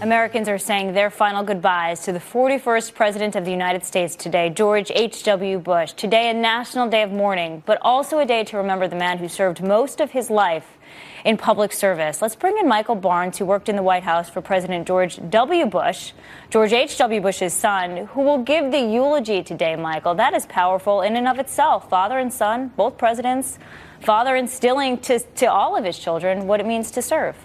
Americans are saying their final goodbyes to the 41st President of the United States today, George H.W. Bush. Today, a national day of mourning, but also a day to remember the man who served most of his life in public service. Let's bring in Michael Barnes, who worked in the White House for President George W. Bush, George H.W. Bush's son, who will give the eulogy today, Michael. That is powerful in and of itself. Father and son, both presidents, father instilling to all of his children what it means to serve.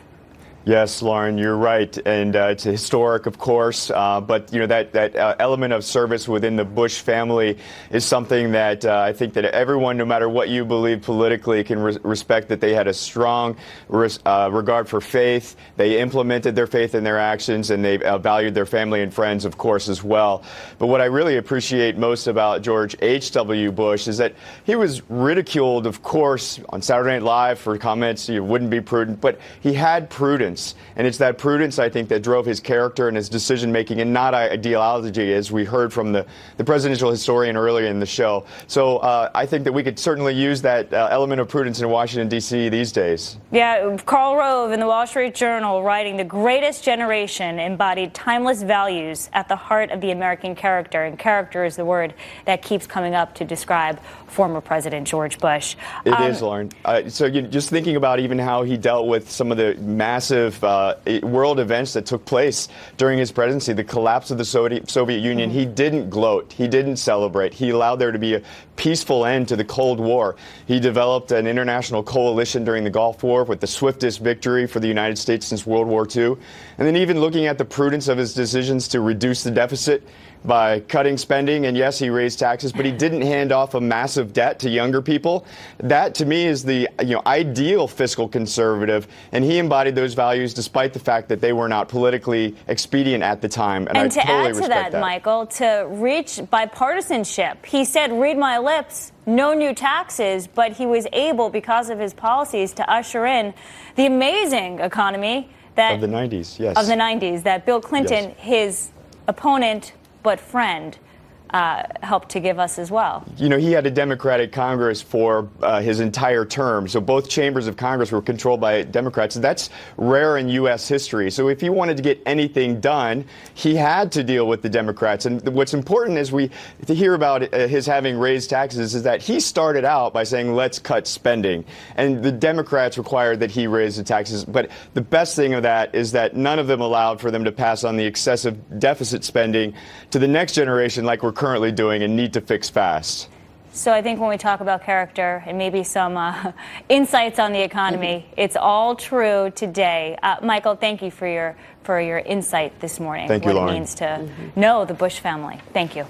Yes, Lauren, you're right, and it's historic, of course. But you know that element of service within the Bush family is something that I think that everyone, no matter what you believe politically, can respect. That they had a strong regard for faith. They implemented their faith in their actions, and they valued their family and friends, of course, as well. But what I really appreciate most about George H.W. Bush is that he was ridiculed, of course, on Saturday Night Live for comments you wouldn't be prudent, but he had prudence. And it's that prudence, I think, that drove his character and his decision-making, and not ideology, as we heard from the presidential historian earlier in the show. So I think that we could certainly use that element of prudence in Washington, D.C. these days. Yeah, Karl Rove in the Wall Street Journal writing, the greatest generation embodied timeless values at the heart of the American character. And character is the word that keeps coming up to describe former President George Bush. It is, Lauren. So just thinking about even how he dealt with some of the massive world events that took place during his presidency, the collapse of the Soviet Union. He didn't gloat. He didn't celebrate. He allowed there to be a peaceful end to the Cold War. He developed an international coalition during the Gulf War with the swiftest victory for the United States since World War II. And then even looking at the prudence of his decisions to reduce the deficit by cutting spending, and yes, he raised taxes, but he didn't hand off a massive debt to younger people. That, to me, is the ideal fiscal conservative, and he embodied those values despite the fact that they were not politically expedient at the time. And I to totally add to respect that, Michael, to reach bipartisanship, he said, read my lips, no new taxes, but he was able, because of his policies, to usher in the amazing economy that of the 90s, yes. Of the 90s, that Bill Clinton, yes, his opponent but friend, helped to give us as well. You know, he had a Democratic Congress for his entire term. So both chambers of Congress were controlled by Democrats. That's rare in U.S. history. So if he wanted to get anything done, he had to deal with the Democrats. And what's important as we hear about his having raised taxes is that he started out by saying, let's cut spending. And the Democrats required that he raise the taxes. But the best thing of that is that none of them allowed for them to pass on the excessive deficit spending to the next generation like we're currently doing and need to fix fast. So I think when we talk about character and maybe some insights on the economy, it's all true today. Michael, thank you for your insight this morning. Thank you, Lauren. What it means to know the Bush family. Thank you.